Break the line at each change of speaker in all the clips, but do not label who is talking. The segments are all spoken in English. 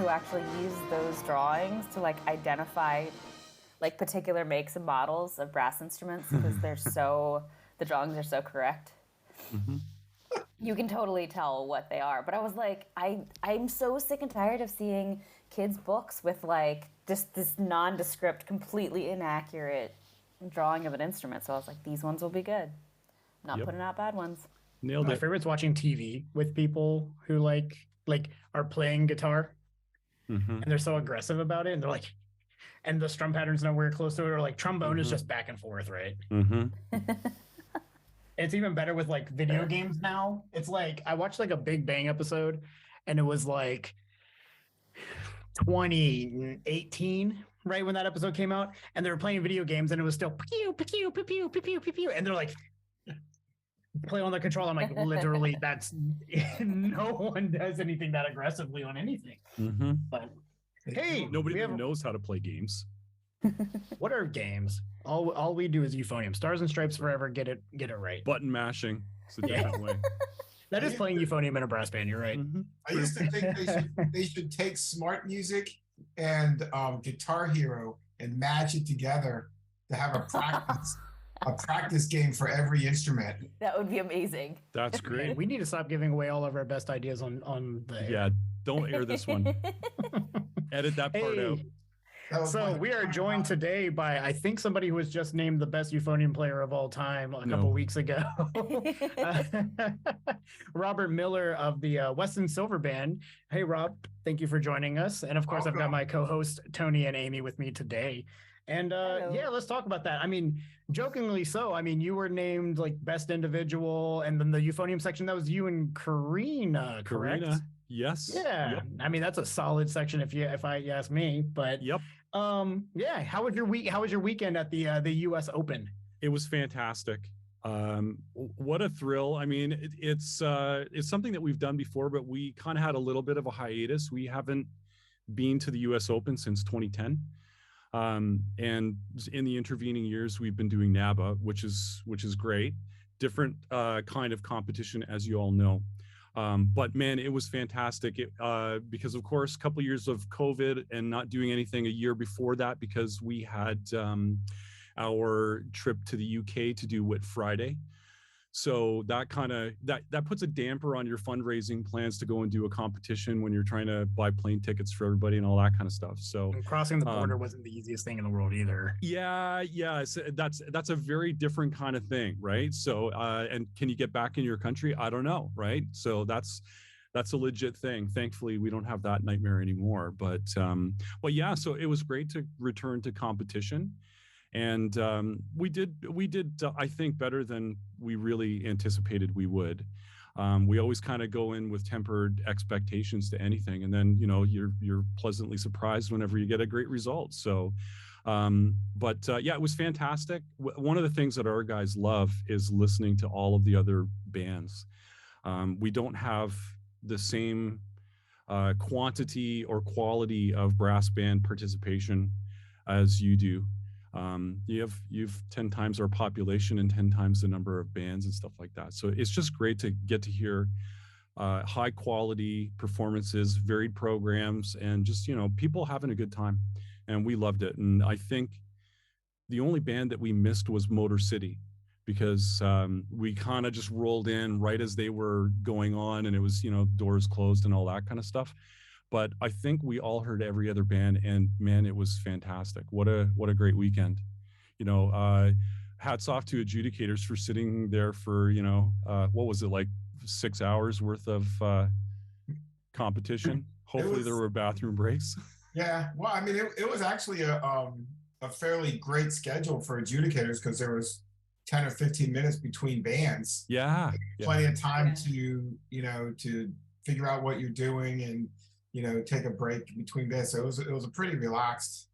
who actually use those drawings to like identify like particular makes and models of brass instruments because the drawings are so correct.
Mm-hmm.
You can totally tell what they are. But I was like, I'm so sick and tired of seeing kids' books with like just this nondescript, completely inaccurate drawing of an instrument. So I was like, these ones will be good. Not putting out bad ones.
Nailed
My
it.
favorite's watching TV with people who like are playing guitar and they're so aggressive about it, and they're like, and the strum pattern's nowhere close to it, or like trombone is just back and forth, right? It's even better with like video games now. It's like I watched like a Big Bang episode, and it was like 2018, right when that episode came out, and they were playing video games, and it was still pew pew pew pew pew pew pew, and they're like play on the controller. I'm like, literally, that's no one does anything that aggressively on anything. But hey,
nobody even knows how to play games.
What are games? All we do is euphonium. Stars and Stripes forever. Get it right.
Button mashing. It's a different way.
That is playing euphonium in a brass band. You're right.
I used to think they should take Smart Music and Guitar Hero and match it together to have a practice game for every instrument.
That would be amazing.
That's great.
We need to stop giving away all of our best ideas on the air.
Yeah, don't air this one. Edit that part out.
So we are joined today by, I think, somebody who was just named the best euphonium player of all time a couple weeks ago. Robert Miller of the Weston Silver Band. Hey, Rob, thank you for joining us. And of course, I've got my co-host Tony and Amy with me today. And yeah, let's talk about that. I mean, jokingly so. I mean, you were named like best individual, and then the euphonium section, that was you and Karina, correct?
Karina, yes.
Yeah. Yep. I mean, that's a solid section if you ask me. But yeah. How was your week? How was your weekend at the U.S. Open?
It was fantastic. What a thrill. I mean, it's something that we've done before, but we kind of had a little bit of a hiatus. We haven't been to the U.S. Open since 2010. And in the intervening years, we've been doing NABA, which is great. Different kind of competition, as you all know. But man, it was fantastic. Because of course, a couple of years of COVID and not doing anything a year before that, because we had our trip to the UK to do Whit Friday. So that kind of that puts a damper on your fundraising plans to go and do a competition when you're trying to buy plane tickets for everybody and all that kind of stuff. So
and crossing the border wasn't the easiest thing in the world either.
Yeah. So that's a very different kind of thing, right? So and can you get back in your country? I don't know, right? So that's a legit thing. Thankfully, we don't have that nightmare anymore. But yeah, so it was great to return to competition. And we did, I think, better than we really anticipated we would. We always kind of go in with tempered expectations to anything, and then you're pleasantly surprised whenever you get a great result. So, yeah, it was fantastic. One of the things that our guys love is listening to all of the other bands. We don't have the same quantity or quality of brass band participation as you do. You've 10 times our population and 10 times the number of bands and stuff like that. So it's just great to get to hear high quality performances, varied programs, and just, people having a good time. And we loved it. And I think the only band that we missed was Motor City, because we kind of just rolled in right as they were going on, and it was, doors closed and all that kind of stuff. But I think we all heard every other band, and man, it was fantastic. What a great weekend. Hats off to adjudicators for sitting there for, what was it, like 6 hours worth of competition. Hopefully there were bathroom breaks.
Yeah. Well, I mean, it was actually a fairly great schedule for adjudicators, because there was 10 or 15 minutes between bands.
Yeah.
Plenty of time to figure out what you're doing and, take a break between this. So it was a pretty relaxed,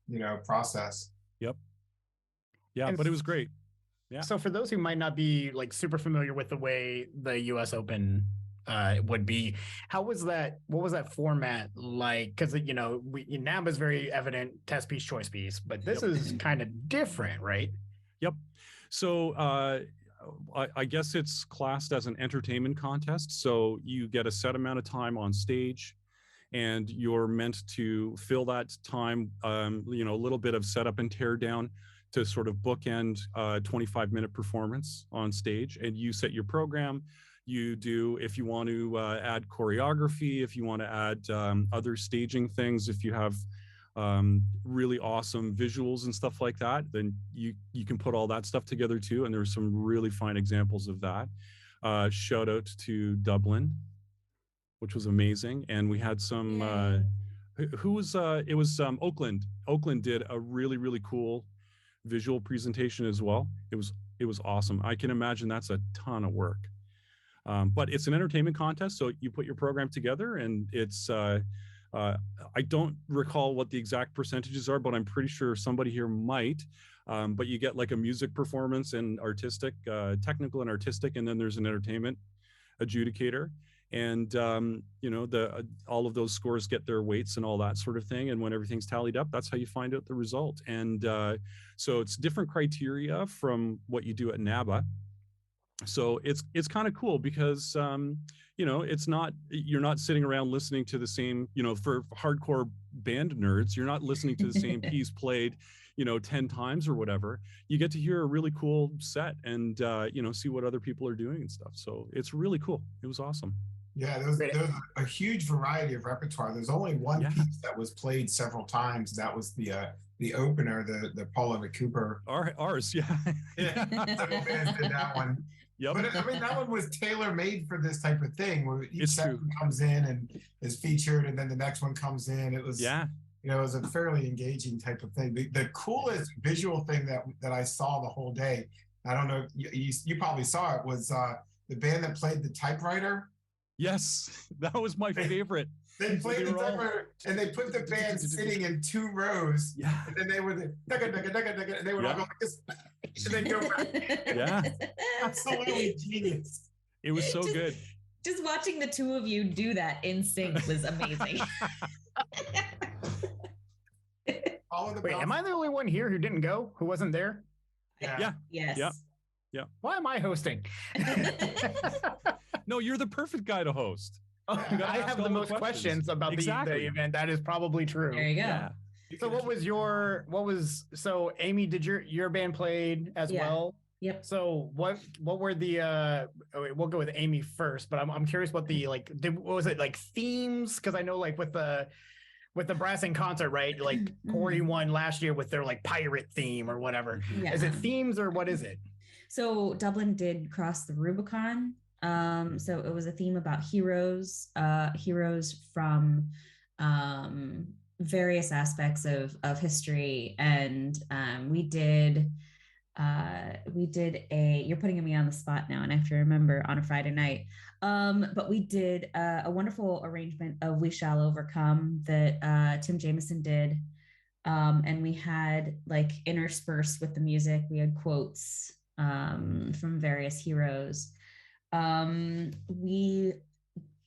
process.
Yep. Yeah, but it was great. Yeah.
So for those who might not be like super familiar with the way the U.S. Open would be, how was that? What was that format like? Because NAB is very evident, test piece, choice piece, but this is kind of different, right?
Yep. So I guess it's classed as an entertainment contest. So you get a set amount of time on stage, and you're meant to fill that time, you know, a little bit of setup and tear down to sort of bookend a 25-minute performance on stage. And you set your program. You do, if you want to add choreography, if you want to add other staging things, if you have really awesome visuals and stuff like that, then you can put all that stuff together too. And there's some really fine examples of that. Shout out to Dublin, which was amazing. And we had some, who was, it was Oakland. Oakland did a really, really cool visual presentation as well. It was awesome. I can imagine that's a ton of work. But it's an entertainment contest. So you put your program together, and it's, I don't recall what the exact percentages are, but I'm pretty sure somebody here might. But you get like a music performance and artistic, technical and artistic, and then there's an entertainment adjudicator. And you know, all of those scores get their weights and all that sort of thing. And when everything's tallied up, that's how you find out the result. And so it's different criteria from what you do at NABA. So it's kind of cool because you know, you're not sitting around listening to the same, you know, for hardcore band nerds, you're not listening to the same piece played, you know, 10 times or whatever. You get to hear a really cool set and you know, see what other people are doing and stuff. So it's really cool. It was awesome.
Yeah, there was a huge variety of repertoire. There's only one piece that was played several times. That was the opener, the Paula McCooper.
Ours, yeah.
Several bands did that one.
Yep.
But I mean, that one was tailor-made for this type of thing, where each section comes in and is featured, and then the next one comes in. It was, you know, it was a fairly engaging type of thing. The coolest visual thing that I saw the whole day, I don't know, you probably saw it, was the band that played the typewriter.
Yes, that was my favorite.
They played the typewriter, and they put the band sitting in 2 rows.
Yeah.
And then they would, and they would all go like this, and then go back.
Yeah.
Absolutely genius.
It was so good.
Just watching the two of you do that in sync was amazing.
Wait, am I the only one here who didn't go? Who wasn't there?
Yeah.
Yes.
Yeah.
Why am I hosting?
No, you're the perfect guy to host.
Oh, I have the most questions about the event. That is probably true.
There you go.
Yeah.
So so Amy, did your band played as well?
Yep.
So what were the we'll go with Amy first, but I'm curious what the what was it, like themes? Because I know like with the brass in concert, right? Like Corey won last year with their like pirate theme or whatever.
Yeah.
Is it themes or what is it?
So Dublin did cross the Rubicon. So it was a theme about heroes from various aspects of history. And we did you're putting me on the spot now and I have to remember, on a Friday night. But we did a wonderful arrangement of We Shall Overcome that Tim Jameson did. And we had like interspersed with the music, we had quotes from various heroes. We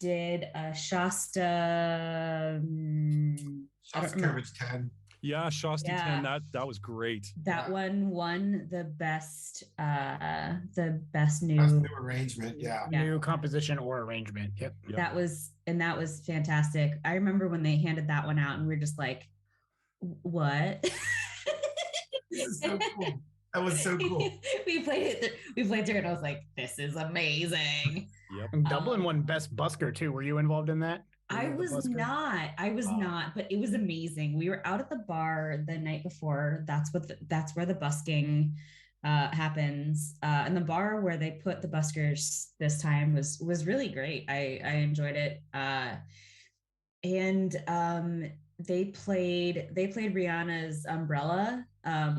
did a Shasta
Courage 10.
Yeah, Shasta 10. That was great.
That one won the best new
arrangement.
New composition or arrangement. Yep.
That was fantastic. I remember when they handed that one out and we were just like, what?
This is so cool. That was so cool.
we played through it and I was like, this is amazing.
Yep.
And Dublin won Best Busker too. Were you involved in that?
I was not, but it was amazing. We were out at the bar the night before. That's where the busking happens. And the bar where they put the buskers this time was really great. I enjoyed it. And they played Rihanna's Umbrella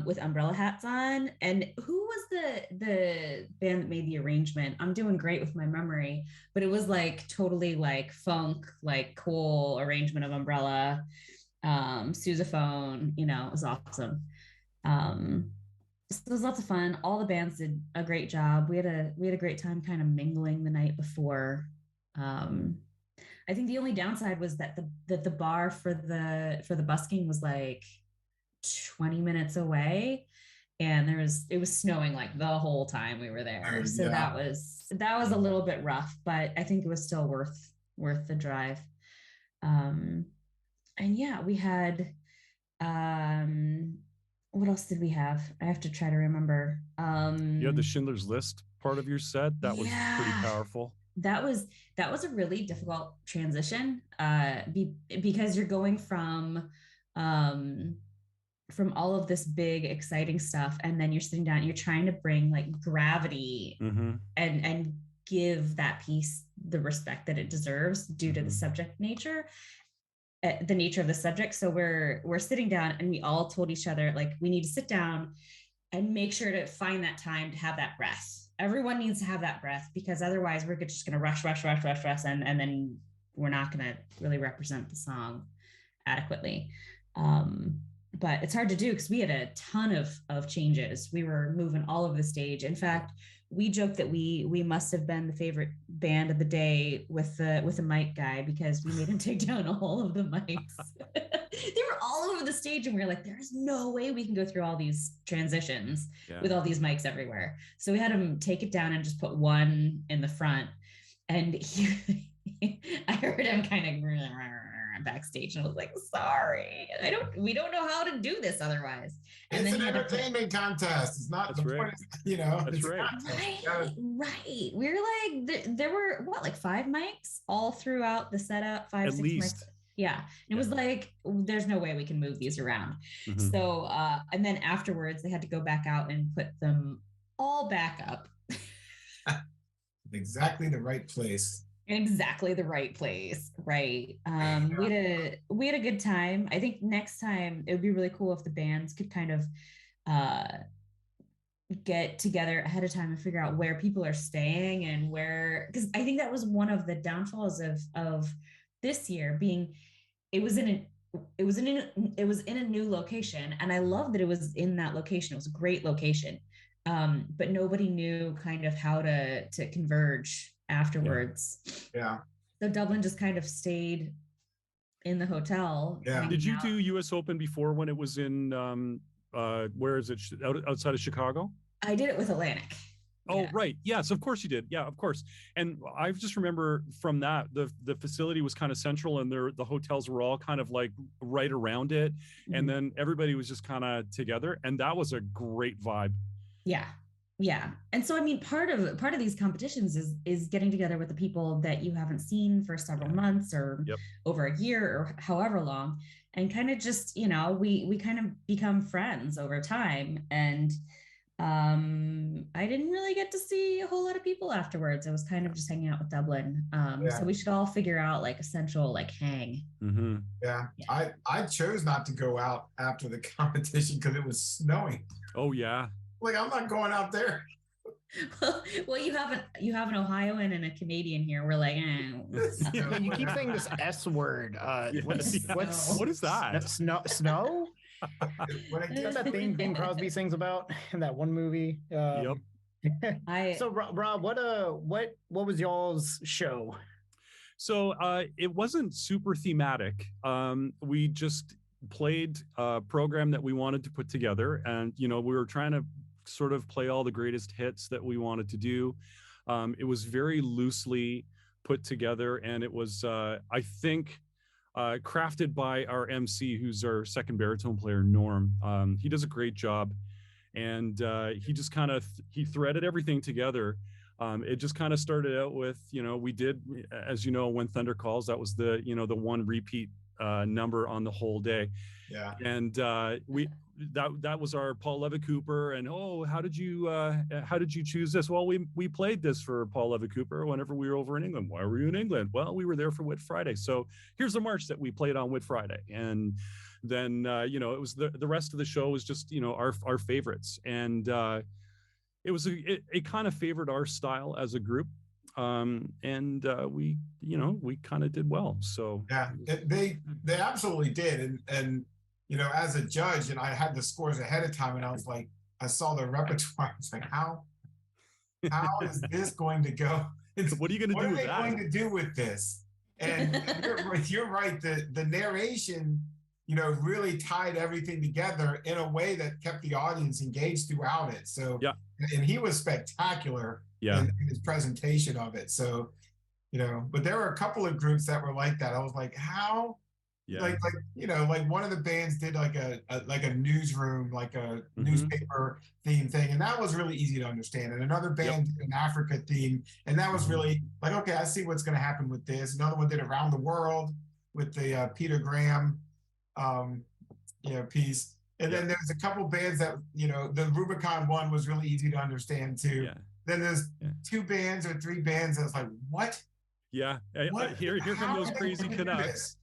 with umbrella hats on. And who was the band that made the arrangement? I'm doing great with my memory, but it was like totally like funk, like cool arrangement of Umbrella, sousaphone, you know, it was awesome. So it was lots of fun. All the bands did a great job. We had a great time kind of mingling the night before. I think the only downside was that the bar for the busking was like 20 minutes away, and it was snowing like the whole time we were there. So that was a little bit rough, but I think it was still worth the drive. And yeah, we had what else did we have? I have to try to remember.
You had the Schindler's List part of your set. That was pretty powerful.
That was a really difficult transition because you're going from all of this big exciting stuff, and then you're sitting down and you're trying to bring like gravity and give that piece the respect that it deserves due to the subject nature, the nature of the subject. So we're sitting down and we all told each other, like, we need to sit down and make sure to find that time to have that breath. Everyone needs to have that breath, because otherwise we're just going to rush, and then we're not going to really represent the song adequately. But it's hard to do because we had a ton of changes. We were moving all over the stage. In fact, we joked that we must have been the favorite band of the day with the mic guy, because we made him take down all of the mics. They were all over the stage, and we were like, there's no way we can go through all these transitions with all these mics everywhere. So we had him take it down and just put one in the front. And I heard him kind of backstage, and I was like, sorry, we don't know how to do this otherwise. And
it's an entertainment contest. It's not the point,
That's right.
Right. We're like, there were like 5 mics all throughout the setup, 5,
at
6
least.
mics. Yeah. It was like, there's no way we can move these around. So, and then afterwards they had to go back out and put them all back up.
Exactly the right place.
Exactly the right place. Right. We had a good time. I think next time it would be really cool if the bands could kind of get together ahead of time and figure out where people are staying and where, because I think that was one of the downfalls of this year, being it was in a new location, and I love that it was in that location. It was a great location. But nobody knew kind of how to converge afterwards.
Yeah.
So Dublin just kind of stayed in the hotel.
Yeah.
Did you do US Open before, when it was in where is it, outside of Chicago?
I did it with Atlantic.
Oh, yeah. Right. Yes, of course you did. Yeah, of course. And I just remember from that, the facility was kind of central, and the hotels were all kind of like right around it. And then everybody was just kind of together, and that was a great vibe.
Yeah. Yeah. And so, I mean, part of these competitions is getting together with the people that you haven't seen for several months or over a year or however long, and kind of just, we kind of become friends over time. And I didn't really get to see a whole lot of people afterwards. I was kind of just hanging out with Dublin. So we should all figure out like essential, like hang.
Yeah. I chose not to go out after the competition because it was snowing.
Oh yeah.
Like, I'm not going out there.
Well, you have an Ohioan and a Canadian here. We're like,
Yeah, you keep saying this S word. What is that? Snow? Isn't that thing Bing Crosby sings about in that one movie?
Yep.
So Rob, what was y'all's show?
So it wasn't super thematic. We just played a program that we wanted to put together, and we were trying to sort of play all the greatest hits that we wanted to do. It was very loosely put together, and it was I think crafted by our MC, who's our second baritone player, Norm. He does a great job, and he just kind of he threaded everything together. It just kind of started out with, we did, as When Thunder Calls. That was the the one repeat number on the whole day.
Yeah. And
that was our Paul Levitt Cooper. And how did you choose this? Well, we played this for Paul Levitt Cooper whenever we were over in England. Why were you in England? Well, we were there for Whit Friday. So here's the march that we played on Whit Friday. And then it was the rest of the show was just our favorites. And it was it kind of favored our style as a group. And we kind of did well. So
yeah, they absolutely did. And as a judge, and I had the scores ahead of time, and I was like, I saw the repertoire. I was like, how is this going to go?
What are you going to do with that? What are they
going to do with this? And you're right. The narration, really tied everything together in a way that kept the audience engaged throughout it. So, and he was spectacular in his presentation of it. So, But there were a couple of groups that were like that. I was like, how?
Yeah.
Like one of the bands did like a newsroom, like a newspaper theme thing, and that was really easy to understand. And another band did an Africa theme, and that was really like, okay, I see what's going to happen with this. Another one did around the world with the Peter Graham, piece. And then there's a couple bands that the Rubicon one was really easy to understand too. Yeah. Then there's 2 bands or 3 bands that's like, what?
Yeah, here come those crazy Canucks.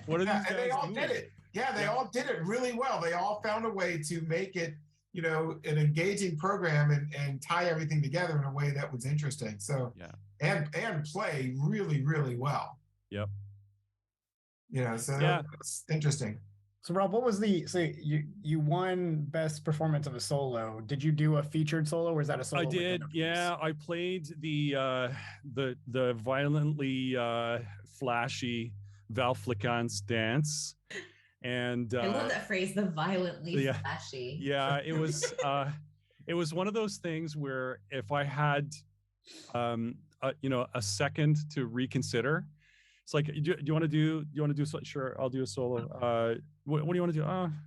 What are these guys doing?
They all did it. Yeah, they all did it really well. They all found a way to make it, an engaging program and tie everything together in a way that was interesting. So and play really, really well.
Yep.
It's interesting.
So Rob, what was you won best performance of a solo? Did you do a featured solo, or is that a solo?
I did. Yeah, I played the violently flashy Valflicans dance, and
I love that phrase, the violently flashy.
Yeah, it was one of those things where if I had a second to reconsider, it's like, do you want to do sure, I'll do a solo. What do you want to do?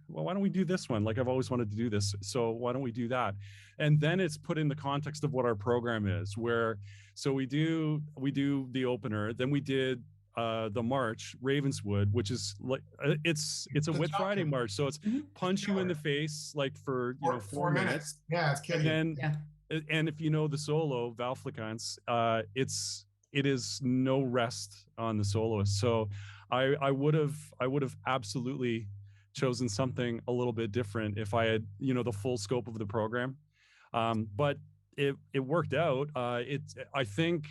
Well, why don't we do this one? Like, I've always wanted to do this, so why don't we do that? And then it's put in the context of what our program is, where so we do the opener, then we did the march, Ravenswood, which is like it's a Whit Friday march, so it's punch you in the face like for 4 minutes.
Yeah, it's kidding.
And then and if you know the solo Valflicans, it is no rest on the soloist. So I would have absolutely chosen something a little bit different if I had the full scope of the program, but it worked out. I think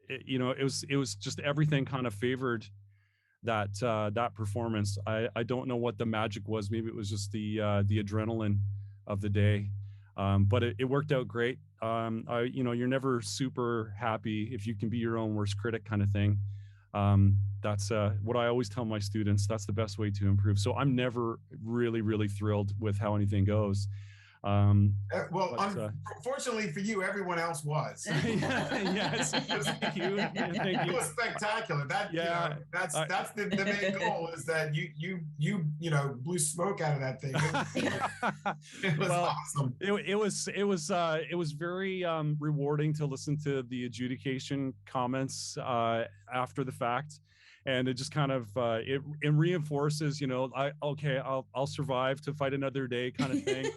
it was just everything kind of favored that performance. I don't know what the magic was. Maybe it was just the adrenaline of the day, but it worked out great. You're never super happy if you can be your own worst critic, kind of thing. That's what I always tell my students. That's the best way to improve. So I'm never really, really thrilled with how anything goes.
Fortunately for you, everyone else was.
Yes, thank you.
It was spectacular. That's the main goal, is that you blew smoke out of that thing. It was awesome.
It was very rewarding to listen to the adjudication comments after the fact. And it just kind of it reinforces, I'll survive to fight another day, kind of thing.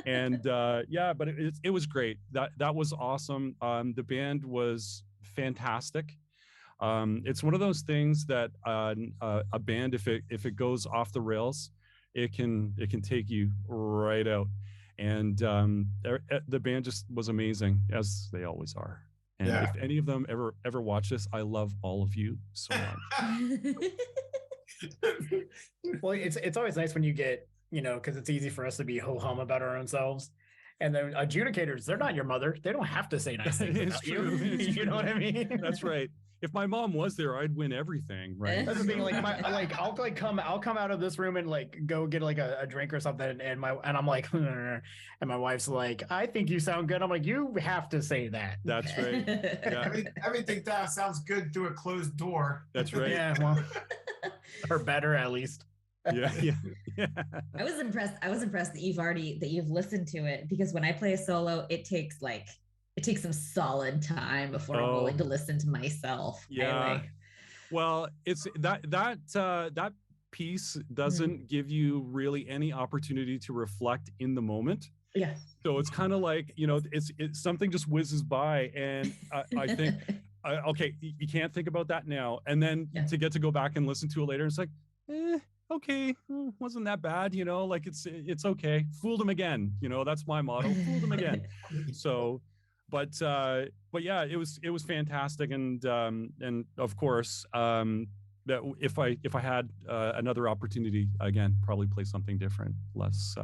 And but it was great. That was awesome. The band was fantastic. It's one of those things that a band, if it goes off the rails, it can take you right out. And the band just was amazing, as they always are. And if any of them ever watch this, I love all of you so much.
Well, it's always nice when you get, because it's easy for us to be ho-hum about our own selves. And then adjudicators, they're not your mother. They don't have to say nice things about you. You know what I mean?
That's right. If my mom was there, I'd win everything, right?
That's the thing. I'll come out of this room and go get a drink or something, and I'm like, and my wife's like, I think you sound good. I'm like, you have to say that.
That's right. Yeah.
Everything that sounds good through a closed door.
That's right.
Yeah, well, or better at least.
Yeah.
I was impressed that you've listened to it, because when I play a solo, it takes some solid time before I'm willing to listen to myself.
Yeah. Well, it's that piece doesn't give you really any opportunity to reflect in the moment.
Yeah.
So it's kind of like, it's something just whizzes by, and I think, okay, you can't think about that now. And then to get to go back and listen to it later, it's like, okay, wasn't that bad, like it's okay. Fooled him again, that's my motto. Fooled him again. So, but yeah, it was fantastic, and of course, that if I had another opportunity again, probably play something different, less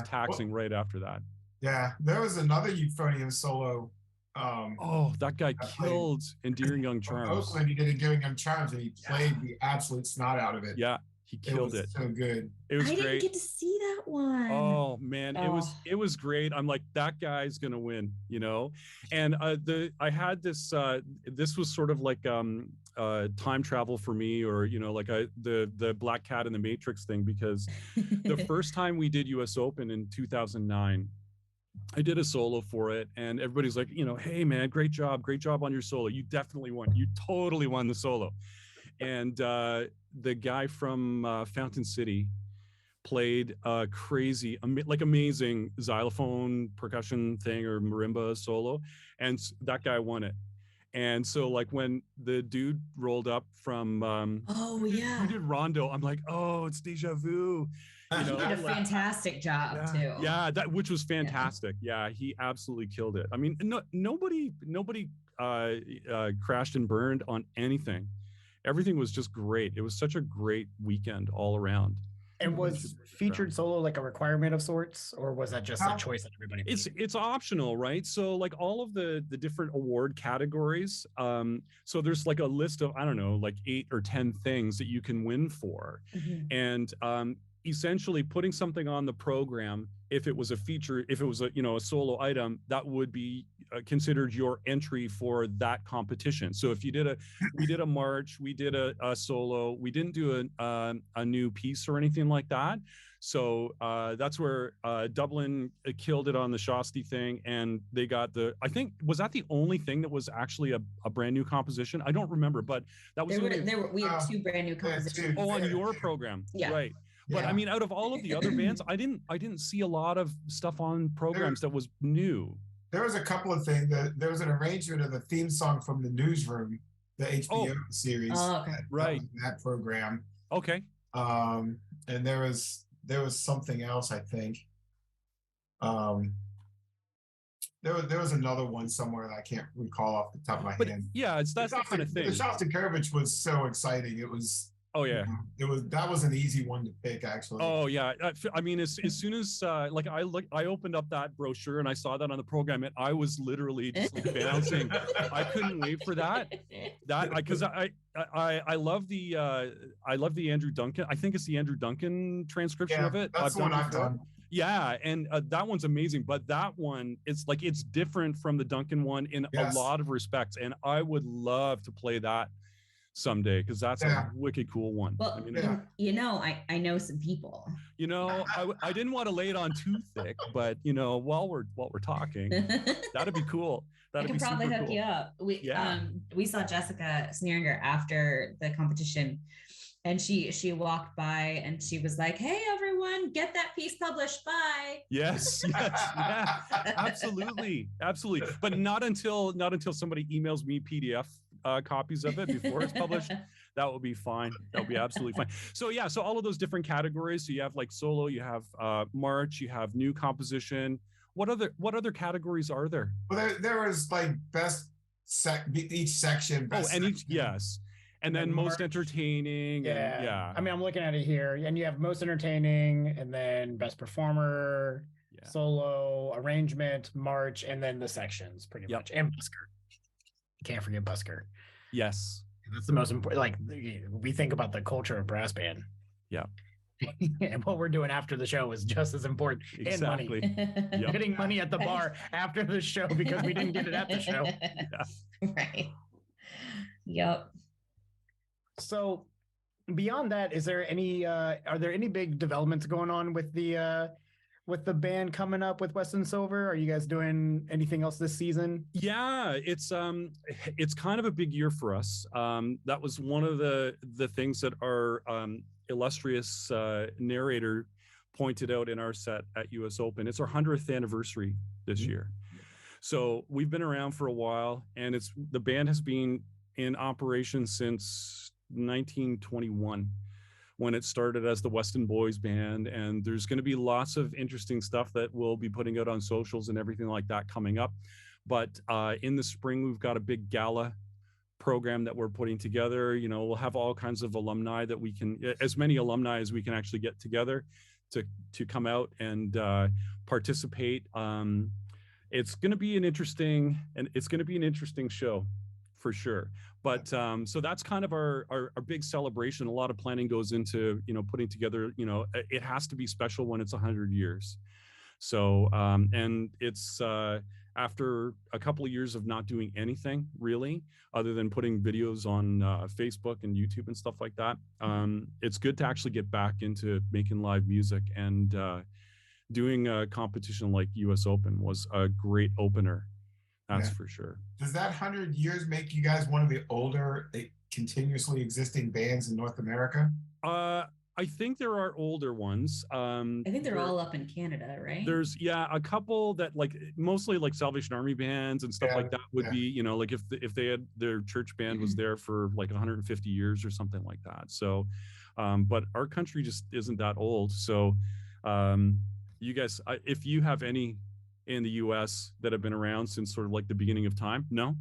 taxing right after that.
Yeah, there was another euphonium solo.
That guy killed Endearing Young Charms.
Oakland, he did Endearing Young Charms, and he played the absolute snot out of it.
Yeah, he killed it.
So good.
It was
I
great.
didn't get to see that one.
Oh man, it was great. I'm like, that guy's gonna win, you know. And I had this this was sort of like time travel for me, or you know, like the Black Cat in the Matrix thing, because the first time we did US Open in 2009, I did a solo for it, and everybody's like, you know, hey man, great job on your solo. You definitely won. You totally won the solo. And the guy from Fountain City played a crazy, like amazing xylophone percussion thing or marimba solo, and that guy won it. And so like when the dude rolled up from
oh yeah,
who did Rondo, I'm like, oh, it's deja vu. You know,
he did a fantastic job too.
Yeah, that, which was fantastic. Yeah, he absolutely killed it. I mean, nobody crashed and burned on anything. Everything was just great. It was such a great weekend all around.
And was featured solo like a requirement of sorts, or was that just a choice that everybody made?
It's optional, right? So like all of the different award categories, so there's like a list of, I don't know, like 8 or 10 things that you can win for. And essentially putting something on the program, if it was a feature, if it was a, you know, a solo item, that would be considered your entry for that competition. So if you did we did a march, we did a solo, we didn't do a new piece or anything like that. So that's where Dublin killed it on the Shasti thing, and they got I think, was that the only thing that was actually a brand new composition? I don't remember, but that was
we had 2 brand new compositions.
Oh, on your program,
yeah.
Right. But I mean, out of all of the other bands, I didn't see a lot of stuff on programs that was new.
There was a couple of things. There was an arrangement of the theme song from the Newsroom, the HBO series.
Oh, okay.
Right.
That program.
Okay.
And there was something else, I think. There was another one somewhere that I can't recall off the top of my head.
Yeah, that's the kind of thing.
The Shostakovich was so exciting. It was.
Oh yeah,
that was an easy one to pick, actually.
Oh yeah, I mean, as soon as like I opened up that brochure and I saw that on the program, and I was literally just like bouncing. I couldn't wait for that because I love the Andrew Duncan. I think it's the Andrew Duncan transcription of it.
That's the one I've done.
Yeah, and that one's amazing, but that one, it's like, it's different from the Duncan one in a lot of respects, and I would love to play that someday, because that's a wicked cool one.
Well,
I mean,
you know, I know some people.
You know, I didn't want to lay it on too thick, but you know, while we're talking, that'd be cool.
I could probably hook you up. We saw Jessica Sneeringer after the competition, and she walked by and she was like, "Hey everyone, get that piece published." Bye.
Yes, yeah, absolutely. But not until somebody emails me PDF copies of it before it's published. That would be fine. That would be absolutely fine. So yeah, so all of those different categories. So you have like solo, you have march, you have new composition. What other categories are there?
Well, there was like each section.
And then most entertaining.
Yeah. I mean, I'm looking at it here, and you have most entertaining, and then best performer, solo, arrangement, march, and then the sections pretty much, and busker. Can't forget busker.
Yes,
that's the most important. Like, we think about the culture of brass band.
Yeah.
And what we're doing after the show is just as important.
Exactly.
And money. Getting money at the bar after the show because we didn't get it at the show.
Right. Yep.
So beyond that, is there any are there any big developments going on with the band coming up with Weston Silver? Are you guys doing anything else this season?
Yeah, it's kind of a big year for us. That was one of the things that our illustrious narrator pointed out in our set at US Open. It's our 100th anniversary this year. So we've been around for a while, and the band has been in operation since 1921, when it started as the Weston Boys Band. And there's going to be lots of interesting stuff that we'll be putting out on socials and everything like that coming up. But in the spring, we've got a big gala program that we're putting together. You know, we'll have all kinds of alumni that we can, as many alumni as we can actually get together to come out and participate. It's going to be an interesting show for sure. But so that's kind of our big celebration. A lot of planning goes into, putting together, it has to be special when it's 100 years. So, and it's after a couple of years of not doing anything really, other than putting videos on Facebook and YouTube and stuff like that. It's good to actually get back into making live music, and doing a competition like US Open was a great opener. That's for sure.
Does that 100 years make you guys one of the older continuously existing bands in North America?
I think there are older ones.
I think they're all up in Canada, right?
There's a couple that like mostly like Salvation Army bands and stuff like that would be, like if they had their church band was there for like 150 years or something like that. So, but our country just isn't that old. So, you guys, if you have any in the US that have been around since sort of like the beginning of time, no?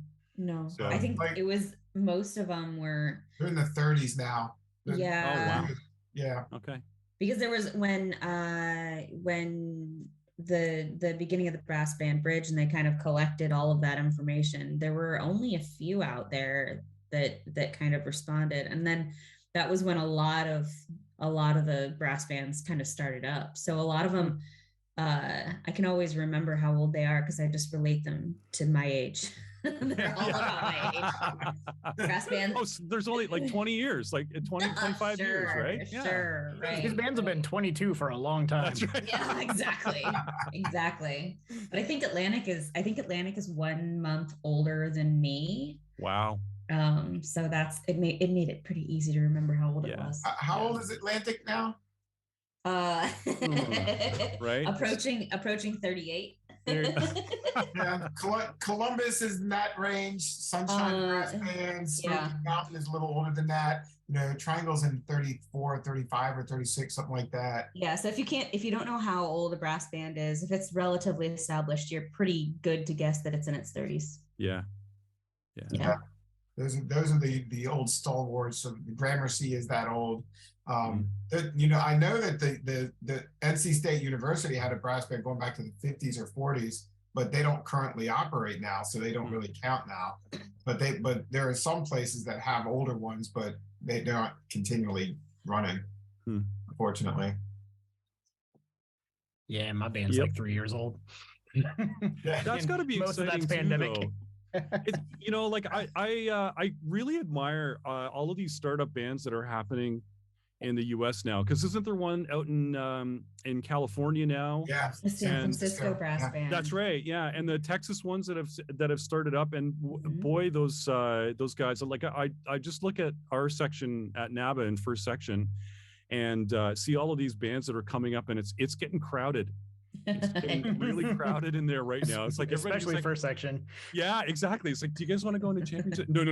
So, I think it was most of them were.
They're in the 30s now.
Yeah.
Oh, wow.
Yeah.
Okay.
Because there was when the beginning of the brass band Bridge, and they kind of collected all of that information, there were only a few out there that kind of responded, and then that was when a lot of the brass bands kind of started up. So a lot of them, I can always remember how old they are because I just relate them to my age. They're all about my age. Brass bands.
Oh, so there's only like 20 years, like 20, 25 years, right?
Sure, right.
These bands have been 22 for a long time.
That's right.
Yeah, exactly. But I think Atlantic is 1 month older than me.
Wow.
So it made it pretty easy to remember how old it was.
How old is Atlantic now?
Right.
Approaching 38.
Yeah, Columbus is in that range. Sunshine Brass Band, Smoky Mountain is a little older than that. Triangle's in 34, 35, or 36, something like that.
Yeah, so if you don't know how old a brass band is, if it's relatively established, you're pretty good to guess that it's in its 30s.
Yeah.
Those are the old stalwarts. So the Gramercy is that old. I know that the NC State University had a brass band going back to the 50s or 40s, but they don't currently operate now, so they don't really count now. But there are some places that have older ones, but they're not continually running, unfortunately.
Yeah, my band's like 3 years old.
That's got to be
most
exciting
of that's pandemic.
too, it's, like I really admire all of these startup bands that are happening in the US now, because isn't there one out in California now?
Yeah,
San Francisco brass band.
That's right. Yeah, and the Texas ones that have started up, and boy, those guys, like I just look at our section at NABA in first section, and see all of these bands that are coming up, and it's getting crowded. It's getting really crowded in there right now. It's like
especially
like,
first section.
Yeah, exactly. It's like, do you guys want to go into championship? No. We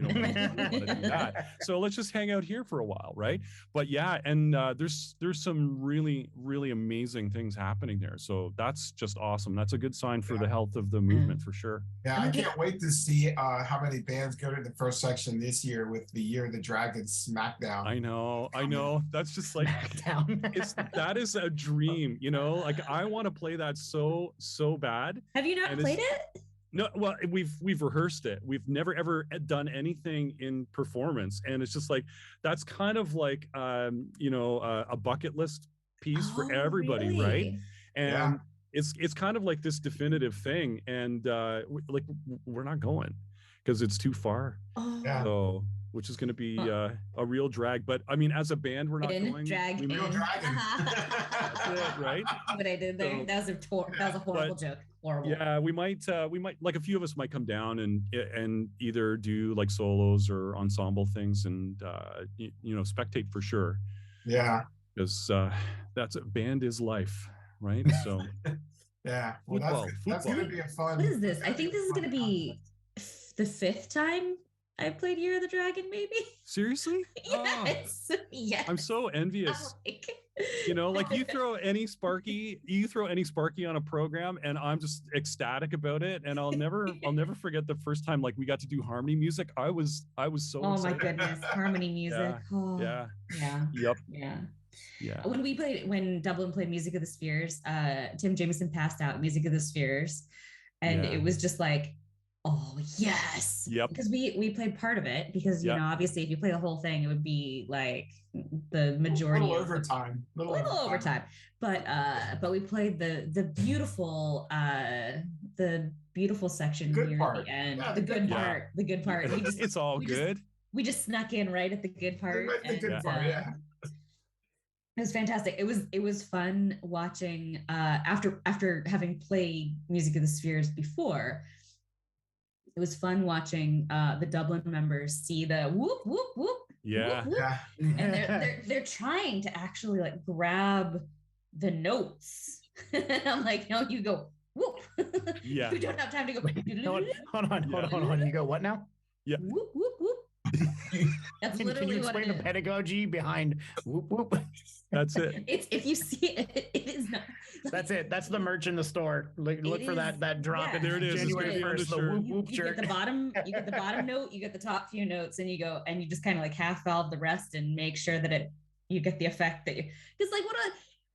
don't want to do that. So let's just hang out here for a while, right? But yeah, and there's some really, really amazing things happening there. So that's just awesome. That's a good sign for the health of the movement for sure.
Yeah, I can't wait to see how many bands go to the first section this year with the Year of the Dragon Smackdown.
I know. That's just like that is a dream, like I want to play that so bad.
Have you not played it?
No, well, we've rehearsed it. We've never ever done anything in performance, and it's just like that's kind of like a bucket list piece for everybody,
really?
Right? And it's kind of like this definitive thing, and we're not going because it's too far. So, which is going to be a real drag. But I mean, as a band, we're not going.
Real dragon.
That's it, right?
What I did there. That was a horrible joke. Horrible.
Yeah, we might like a few of us might come down and either do like solos or ensemble things and spectate for sure.
Yeah,
because that's a band is life, right? So
yeah, well, that's gonna be a fun.
What is this? I think this is gonna be the 5th time I played Year of the Dragon, maybe.
Seriously?
Yes.
Oh,
yes.
I'm so envious. Like you throw any Sparky on a program, and I'm just ecstatic about it. And I'll never forget the first time like we got to do harmony music. I was so.
Oh
excited.
my goodness, harmony music.
Yeah. Yep. Yeah.
When Dublin played Music of the Spheres, Tim Jameson passed out Music of the Spheres, and it was just like Oh yes.
Yep.
Because we played part of it because you know obviously if you play the whole thing it would be like the majority
little
of
overtime.
Little overtime. But we played the beautiful section
Good
near
part.
the end.
Yeah,
the good
Yeah.
part. The good part.
It's all good.
We just snuck in right at the good part.
Right, the good part, yeah.
It was fantastic. It was fun watching after having played Music of the Spheres before. It was fun watching the Dublin members see the whoop whoop whoop.
Yeah.
Whoop, whoop.
Yeah.
And they're trying to actually like grab the notes. I'm like, no, you go whoop.
Yeah.
You don't have time to go.
Hold on. You go what now?
Yeah.
Whoop whoop whoop. That's
Can
literally
you
what
explain
it
the
is.
pedagogy behind whoop whoop?
That's it.
It's if you see it, it is not.
That's it. That's the merch in the store. Look for that drop.
Yeah.
There it is.
January
It's gonna be on
1st,
the
the
shirt.
whoop whoop
You
shirt.
get the bottom, note, you get the top few notes, and you go and you just kind of like half valve the rest and make sure that you get the effect that you because like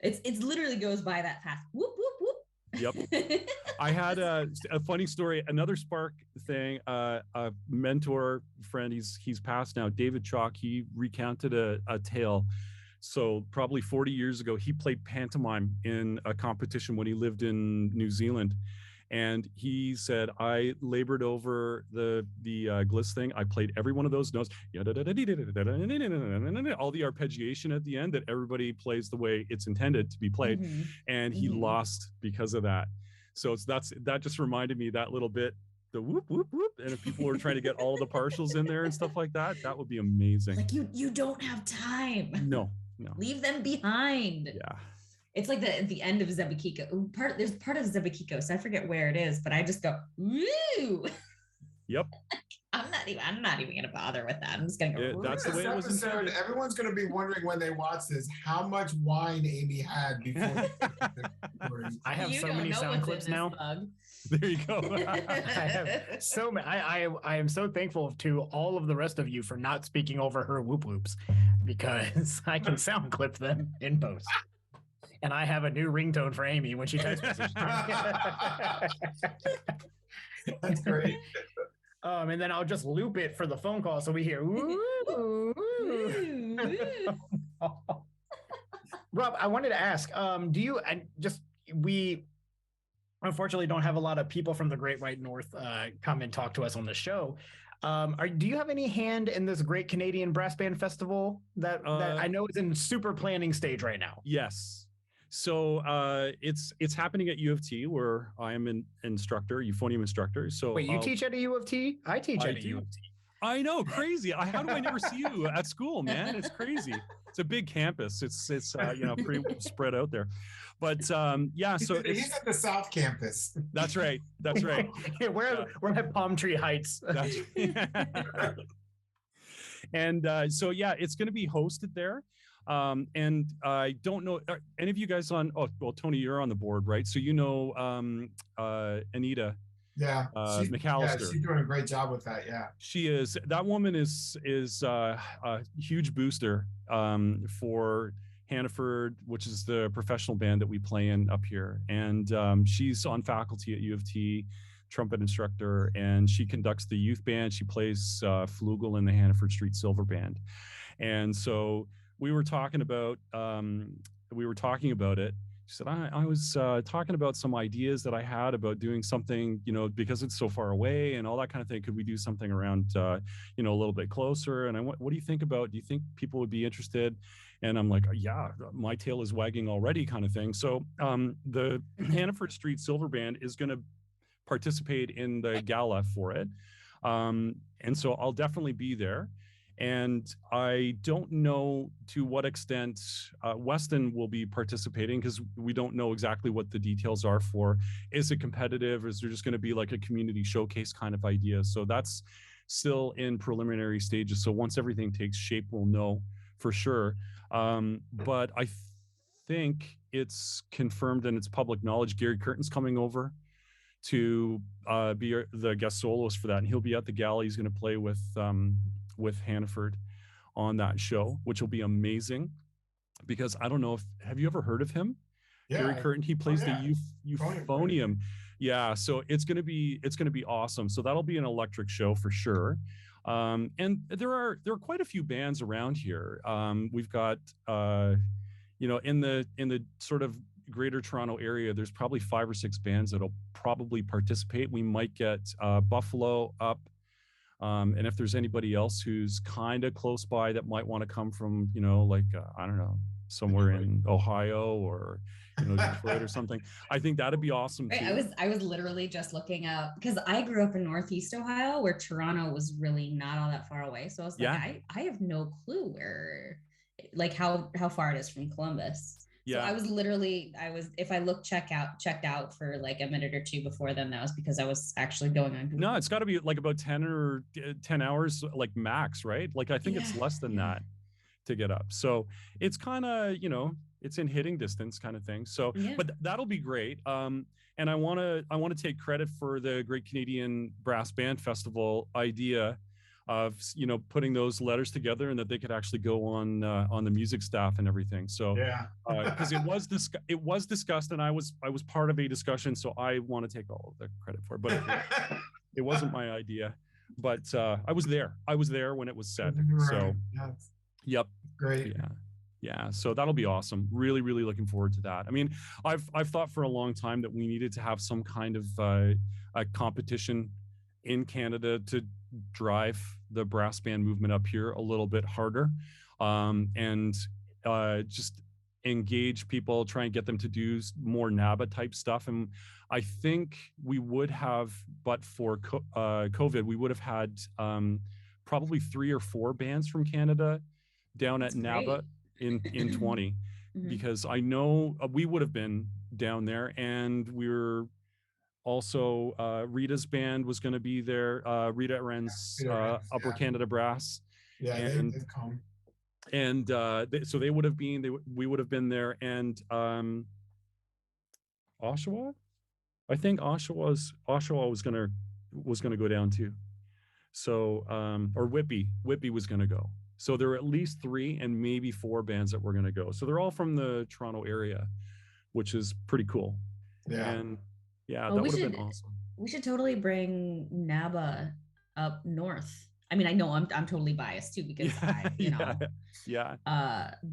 it's literally goes by that fast. Whoop whoop whoop.
Yep. I had a funny story, another Spark thing. A mentor friend, he's passed now, David Chalk. He recounted a tale. So probably 40 years ago, he played pantomime in a competition when he lived in New Zealand. And he said, I labored over the gliss thing. I played every one of those notes, all the arpeggiation at the end that everybody plays the way it's intended to be played.
Mhm.
And he lost because of that. So that just reminded me that little bit, the whoop, whoop, whoop. And if people were trying to get all the partials in there and stuff like that, that would be amazing.
Like you don't have time.
No.
Leave them behind.
Yeah.
It's like the end of Zebekiko. There's part of Zebekiko, so I forget where it is, but I just go, woo.
Yep.
I'm not even gonna bother with that. I'm just gonna go.
That's the way it was intended.
Everyone's going to be wondering when they watch this how much wine Amy had before.
I have
You
so
don't
many
know
sound
what's
clips
in this
now.
mug.
There you go.
I have so many. I am so thankful to all of the rest of you for not speaking over her whoop whoops because I can sound clip them in post. And I have a new ringtone for Amy when she text messages.
That's great.
And then I'll just loop it for the phone call so we hear. Woo. Rob, I wanted to ask, do you we unfortunately don't have a lot of people from the Great White North come and talk to us on the show. Do you have any hand in this Great Canadian Brass Band Festival that I know is in super planning stage right now?
Yes. So it's happening at U of T where I am an instructor, euphonium instructor. So
wait, you teach at a U of T? I teach at a U of T.
I know, crazy. How do I never see you at school, man? It's crazy. It's a big campus. It's pretty spread out there. But yeah, so
he's at the South Campus.
That's right. That's right.
We're at Palm Tree Heights.
That's and so yeah, it's going to be hosted there. And I don't know, are any of you guys on, Tony, you're on the board, right? So you know Anita McAllister.
Yeah, she's doing a great job with that, yeah.
She is. That woman is a huge booster for Hannaford, which is the professional band that we play in up here. And she's on faculty at U of T, trumpet instructor, and she conducts the youth band. She plays flugel in the Hannaford Street Silver Band. And so we were talking about it. She said, I was talking about some ideas that I had about doing something, because it's so far away and all that kind of thing. Could we do something around, a little bit closer? And I went, what do you think about? Do you think people would be interested? And I'm like, yeah, my tail is wagging already, kind of thing. So the Hannaford Street Silver Band is going to participate in the gala for it. And so I'll definitely be there. And I don't know to what extent Weston will be participating because we don't know exactly what the details are for. Is it competitive? Is there just going to be like a community showcase kind of idea? So that's still in preliminary stages. So once everything takes shape, we'll know for sure. But I think it's confirmed and it's public knowledge. Gary Curtin's coming over to be the guest soloist for that. And he'll be at the gala. He's going to play with Hannaford on that show, which will be amazing because I don't know have you ever heard of him?
Yeah.
Gary Curtin, he plays the euphonium. Yeah, so it's gonna be awesome. So that'll be an electric show for sure. And there are quite a few bands around here. We've got in the sort of greater Toronto area, there's probably 5 or 6 bands that'll probably participate. We might get Buffalo up. And if there's anybody else who's kind of close by that might want to come from, I don't know, somewhere in Ohio or, Detroit or something, I think that'd be awesome too.
Right, I was literally just looking up because I grew up in Northeast Ohio, where Toronto was really not all that far away. So I was like, I have no clue where, like how far it is from Columbus.
Yeah.
So if I checked out for like a minute or two before then, that was because I was actually going on Google.
No, it's got to be like about 10 hours, like max, right? Like I think it's less than that to get up. So it's kind of, it's in hitting distance kind of thing. So, but that'll be great. And I want to take credit for the Great Canadian Brass Band Festival idea of, putting those letters together and that they could actually go on the music staff and everything. So, because it was discussed and I was part of a discussion. So I want to take all of the credit for it, but it wasn't my idea, but I was there when it was said.
Right.
So, yep.
Great.
Yeah. So that'll be awesome. Really, really looking forward to that. I mean, I've thought for a long time that we needed to have some kind of a competition in Canada to drive the brass band movement up here a little bit harder, and just engage people, try and get them to do more NABA type stuff. And I think we would have, but for COVID, we would have had probably 3 or 4 bands from Canada down at NABA in 20, because I know we would have been down there, and we were also Rita's band was going to be there. Rita Aren's Upper Canada Brass. Yeah, and they've come. And so they would have been. We would have been there, and Oshawa. I think Oshawa was gonna go down too. So or Whitby was gonna go. So there are at least 3 and maybe 4 bands that were gonna go. So they're all from the Toronto area, which is pretty cool. Yeah. And that would have been awesome.
We should totally bring NABA up north. I mean, I know I'm totally biased too because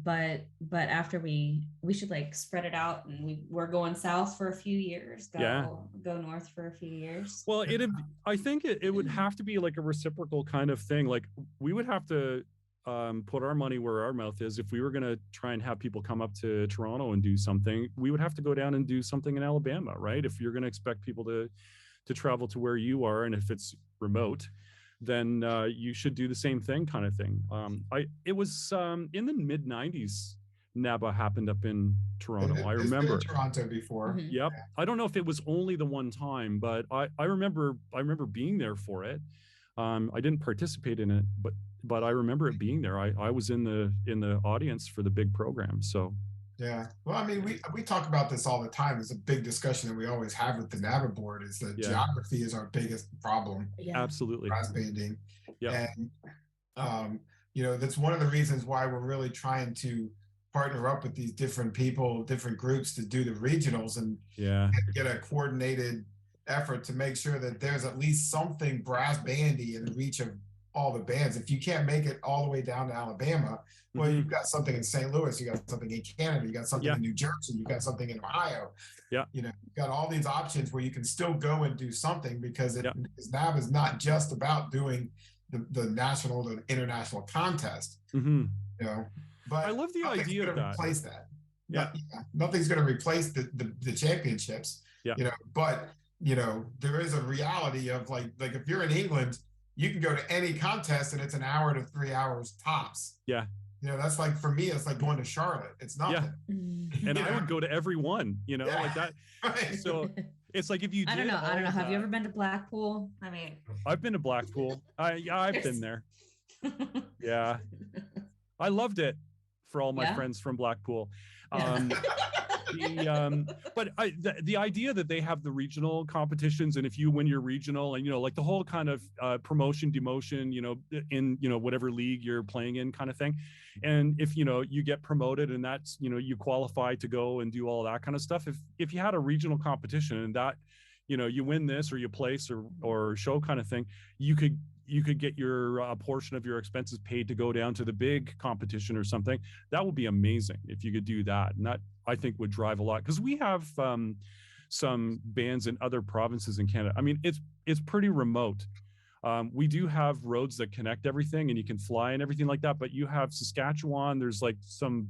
but after we should like spread it out, and we're going south for a few years, go north for a few years.
Well, I think it would have to be like a reciprocal kind of thing. Like we would have to put our money where our mouth is. If we were going to try and have people come up to Toronto and do something, we would have to go down and do something in Alabama, right? If you're going to expect people to travel to where you are, and if it's remote, then you should do the same thing kind of thing. It was in the mid 90s, NABA happened up in Toronto. I remember
been in Toronto before.
Yep. Yeah. I don't know if it was only the one time, but I remember being there for it. I didn't participate in it, but I remember it being there. I was in the audience for the big program. So
yeah. Well, I mean, we talk about this all the time. It's a big discussion that we always have with the NABA board, is that geography is our biggest problem.
Yeah. Absolutely.
Brass banding. Yeah. And that's one of the reasons why we're really trying to partner up with these different people, different groups to do the regionals and get a coordinated effort to make sure that there's at least something brass bandy in the reach of all the bands. If you can't make it all the way down to Alabama, well, you've got something in St. Louis, you got something in Canada, you got something in New Jersey, you got something in Ohio. Yeah. You've got all these options where you can still go and do something, because NAB is not just about doing the national and international contest. But
I love the idea of that.
Replace that. Nothing's going to replace the championships. But there is a reality of like if you're in England, you can go to any contest and it's an hour to 3 hours tops. Yeah. That's like, for me, it's like going to Charlotte. It's nothing.
Yeah. And I would go to every one, like that. Right. So it's like, if you
I don't know. Have you ever been to Blackpool? I mean,
I've been to Blackpool. I've been there. Yeah. I loved it for all my friends from Blackpool. But the idea that they have the regional competitions, and if you win your regional, and like the whole kind of promotion, demotion, in whatever league you're playing in kind of thing, and if you get promoted and that's you qualify to go and do all that kind of stuff, if you had a regional competition and that you win this or you place or show kind of thing, you could get your portion of your expenses paid to go down to the big competition or something. That would be amazing if you could do that. And that, I think, would drive a lot, because we have some bands in other provinces in Canada. I mean, it's pretty remote. We do have roads that connect everything and you can fly and everything like that, but you have Saskatchewan, there's like some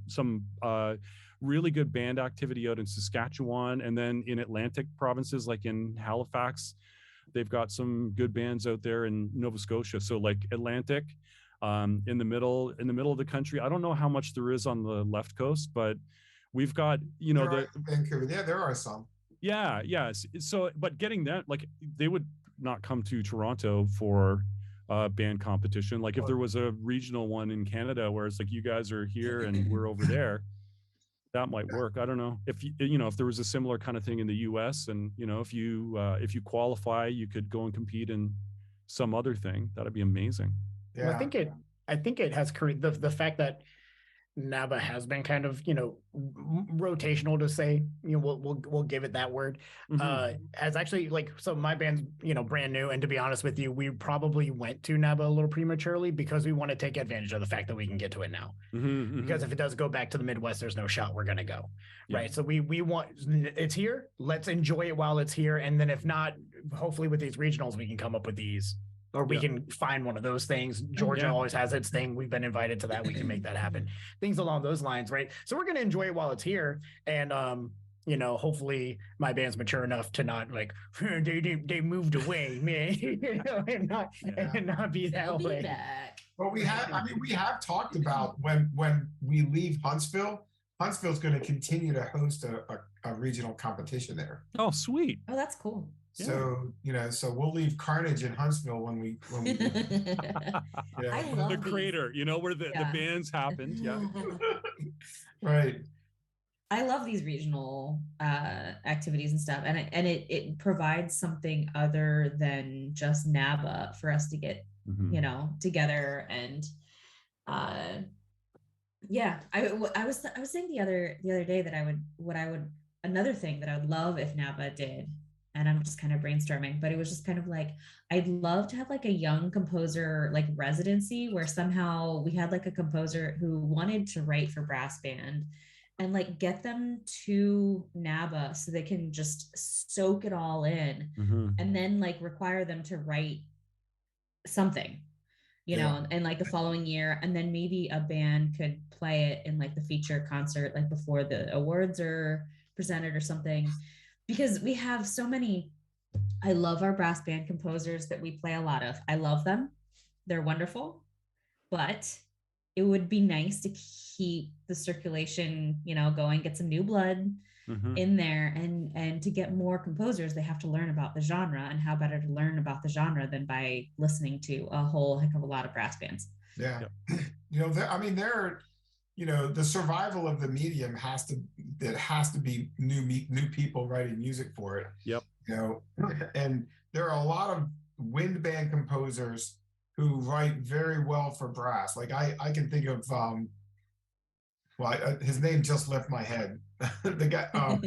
really good band activity out in Saskatchewan, and then in Atlantic provinces like in Halifax, they've got some good bands out there in Nova Scotia. So like Atlantic, in the middle of the country. I don't know how much there is on the left coast, but we've got,
Vancouver. Yeah, there are some.
Yeah. So, but getting that, like, they would not come to Toronto for band competition. Like if there was a regional one in Canada where it's like you guys are here and we're over there, that might work. I don't know if if there was a similar kind of thing in the US, and if you qualify, you could go and compete in some other thing. That'd be amazing.
Yeah. Well, I think it has created the fact that NABA has been kind of, rotational, to say, we'll give it that word. As actually, like, so my band's, brand new. And to be honest with you, we probably went to NABA a little prematurely because we want to take advantage of the fact that we can get to it now. Because if it does go back to the Midwest, there's no shot we're going to go. Yeah. Right. So we want, it's here. Let's enjoy it while it's here. And then if not, hopefully with these regionals, we can come up with these. Or we can find one of those things. Georgia always has its thing. We've been invited to that. We can make that happen. Things along those lines, right? So we're going to enjoy it while it's here. And, hopefully my band's mature enough to not like, they moved away, man, and not be that way.
Well, we have talked about when we leave Huntsville, Huntsville's going to continue to host a regional competition there.
Oh, sweet.
Oh, that's cool.
So, so we'll leave Carnage in Huntsville when we
I love
the crater, where the bands happened. Yeah.
Right.
I love these regional activities and stuff. And it provides something other than just NABA for us to get, together. And I was saying the other day that another thing that I would love if NABA did, and I'm just kind of brainstorming, but it was just kind of like, I'd love to have like a young composer, like residency, where somehow we had like a composer who wanted to write for brass band, and like get them to NABA so they can just soak it all in, and then like require them to write something, and like the following year, and then maybe a band could play it in like the feature concert, like before the awards are presented or something. Because we have so many, I love our brass band composers that we play a lot of. I love them. They're wonderful. But it would be nice to keep the circulation, going, get some new blood in there, and to get more composers, they have to learn about the genre. And how better to learn about the genre than by listening to a whole heck of a lot of brass bands.
Yeah. The survival of the medium has to be new people writing music for it.
Yep.
And there are a lot of wind band composers who write very well for brass. Like I can think of, his name just left my head. The guy, oh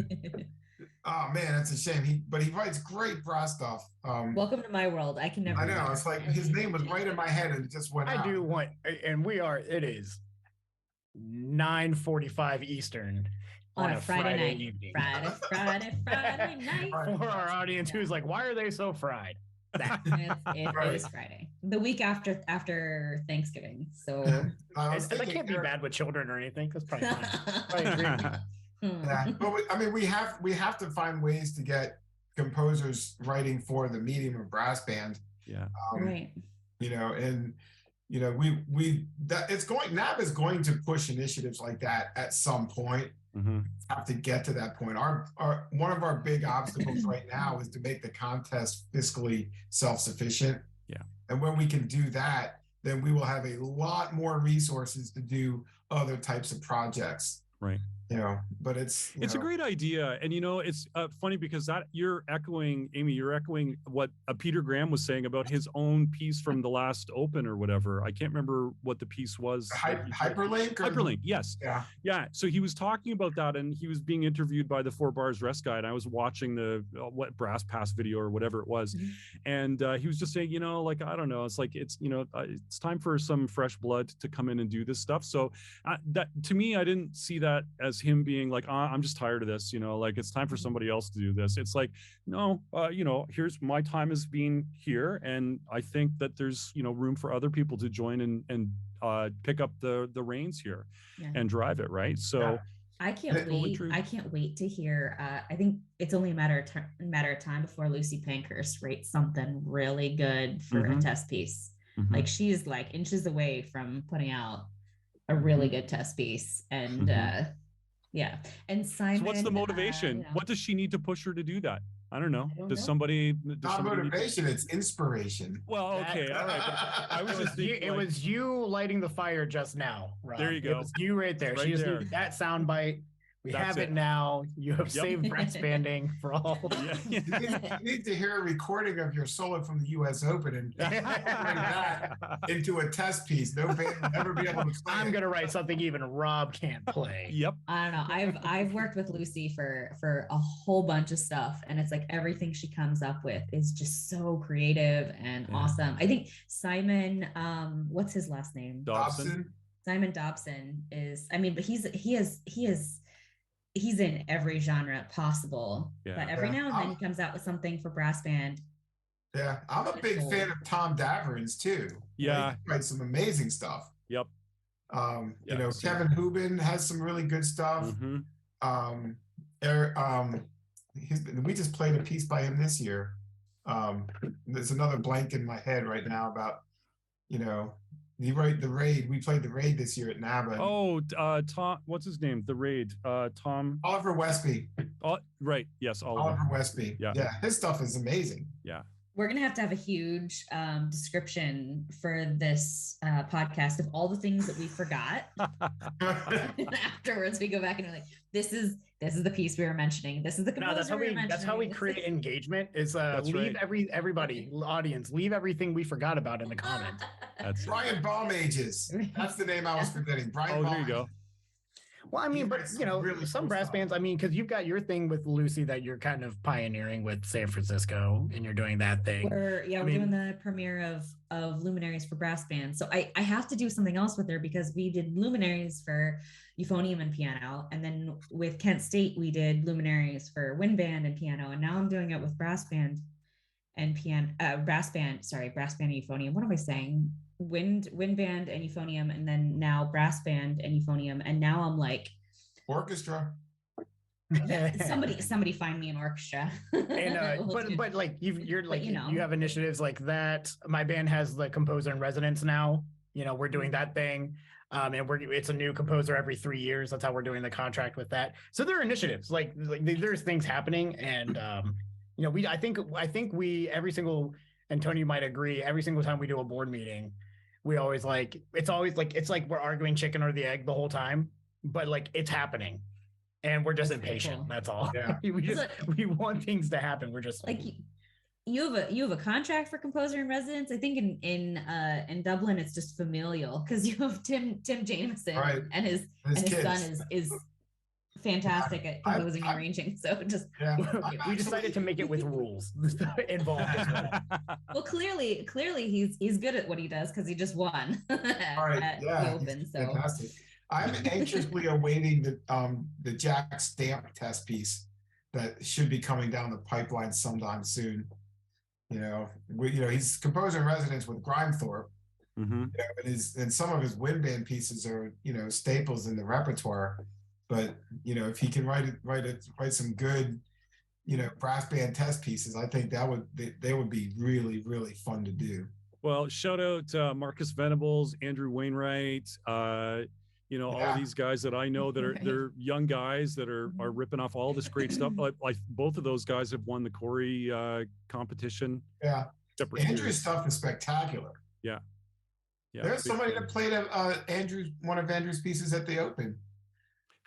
man, that's a shame. But he writes great brass stuff.
Welcome to my world. I can never.
I know. It's like his name was right in my head and it just went out.
I do want, and it is 9:45 Eastern on a Friday
night.
Evening.
Friday night.
For our audience who's like, why are they so fried?
It is Friday, the week after Thanksgiving. So
that can't be bad with children or anything. That's probably fine.
Yeah, but we have to find ways to get composers writing for the medium of brass band.
Yeah.
Right.
NAB is going to push initiatives like that at some point. Have to get to that point. Our one of our big obstacles right now is to make the contest fiscally self-sufficient.
Yeah.
And when we can do that, then we will have a lot more resources to do other types of projects.
Right.
But it's
a great idea. And it's funny because that you're echoing what Peter Graham was saying about his own piece from the last Open or whatever. I can't remember what the piece was. Hyperlink, yes. Yeah. So he was talking about that, and he was being interviewed by the 4 Bars Rest guy, and I was watching the what BrassCast video or whatever it was. And he was just saying, like, I don't know, it's like it's time for some fresh blood to come in and do this stuff. So that, to me, I didn't see that as him being like, I'm just tired of this, like it's time for somebody else to do this. It's like, no, here's my time as being here, and I think that there's room for other people to join and pick up the reins here and drive it, right? So
I can't wait to hear. I think it's only a matter of time before Lucy Pankhurst writes something really good for a test piece. Like she's like inches away from putting out a really good test piece, and yeah. And Simon,
so what's the motivation? What does she need to push her to do that? I don't know. Does somebody
not motivation, it's inspiration.
Well, okay, all right. I was just thinking,
it was you lighting the fire just now, Rob.
There you go.
It was you right there. She just needed that sound bite. That's have it now. You have saved brass banding for all.
You need to hear a recording of your solo from the U.S. Open and bring that into a test piece. No band will ever be able to play.
I'm going to write something even Rob can't play.
Yep.
I don't know. I've worked with Lucy for a whole bunch of stuff, and it's like everything she comes up with is just so creative and awesome. I think Simon, what's his last name?
Dobson.
Simon Dobson is. I mean, but he's in every genre possible, but every now and then he comes out with something for brass band.
Yeah, I'm a big fan of Tom Daverns too.
Yeah,
he writes some amazing stuff.
Yep.
Kevin Hubin has some really good stuff. We just played a piece by him this year. There's another blank in my head right now about, he wrote The Raid. We played The Raid this year at NABA.
Oh, Tom, what's his name? The Raid. Tom.
Oliver Westby.
Oh, right. Yes,
Oliver Westby. Yeah, his stuff is amazing.
Yeah.
We're going to have a huge description for this podcast of all the things that we forgot. And afterwards, we go back and we're like, this is the piece we were mentioning. This is the composer
that's how we create engagement is leave everybody, audience, leave everything we forgot about in the comments.
That's
Brian Baumages. That's the name I was forgetting. Brian
there you go.
Well, I mean, but really some brass bands, I mean, because you've got your thing with Lucy that you're kind of pioneering with San Francisco, and you're doing that thing.
We're doing the premiere of Luminaries for brass bands. So I have to do something else with her because we did Luminaries for euphonium and piano, and then with Kent State we did Luminaries for wind band and piano, and now I'm doing it with brass band and brass band and euphonium. What am I saying? Wind band and euphonium, and then now brass band and euphonium, and now I'm like
orchestra.
somebody find me an orchestra.
And but like you're like you have initiatives like that. My band has the composer in residence now. We're doing that thing. And it's a new composer every 3 years. That's how we're doing the contract with that. So there are initiatives like there's things happening, and I think we every single, and Tony might agree, every single time we do a board meeting, we always it's like we're arguing chicken or the egg the whole time, but like it's happening, and we're just impatient. Cool. That's all. Yeah. we want things to happen. We're just
like you have a contract for composer in residence. I think in Dublin it's just familial because you have Tim Jameson, right, and his son is fantastic at composing and arranging. So just
we decided to make it with rules involved as well.
Well, clearly he's good at what he does because he just won at the Open. So
fantastic. I'm anxiously awaiting the Jack Stamp test piece that should be coming down the pipeline sometime soon. He's composer in residence with Grimethorpe. And some of his wind band pieces are staples in the repertoire. But if he can write some good, brass band test pieces, I think they would be really, really fun to do.
Well, shout out Marcus Venables, Andrew Wainwright, all of these guys that I know that they're young guys that are ripping off all this great stuff. Like both of those guys have won the Corey competition.
Yeah, Andrew's stuff is spectacular.
Yeah.
There's somebody that played one of Andrew's pieces at the Open.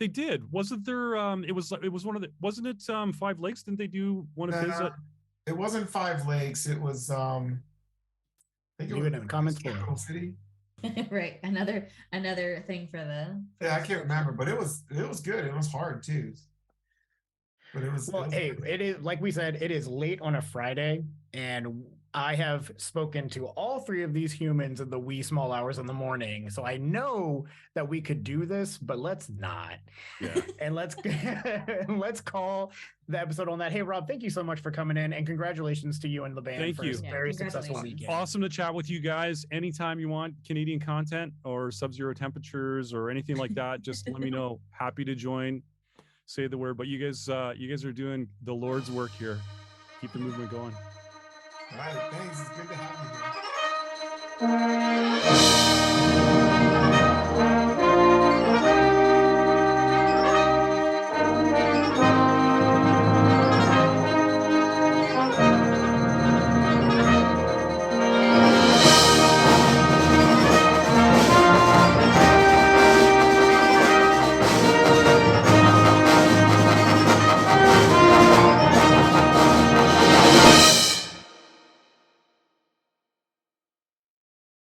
They did. Wasn't there? It was one of the. Wasn't it 5 Lakes? Didn't they do one of his?
It wasn't 5 Lakes. It was I think it
Leave
was
it in the comments below.
Capital City.
Right. Another thing for the.
Yeah, I can't remember, but it was good. It was hard too. But it was.
Well, hey, it is like we said, it is late on a Friday, and I have spoken to all 3 of these humans in the wee small hours in the morning. So I know that we could do this, but let's not.
Yeah.
And let's call the episode on that. Hey, Rob, thank you so much for coming in, and congratulations to you and the band
Thank
for
you.
a very successful weekend.
Awesome to chat with you guys. Anytime you want Canadian content or sub-zero temperatures or anything like that, just let me know. Happy to join. Say the word. But you guys are doing the Lord's work here. Keep the movement going.
All right, thanks. It's good to have you here.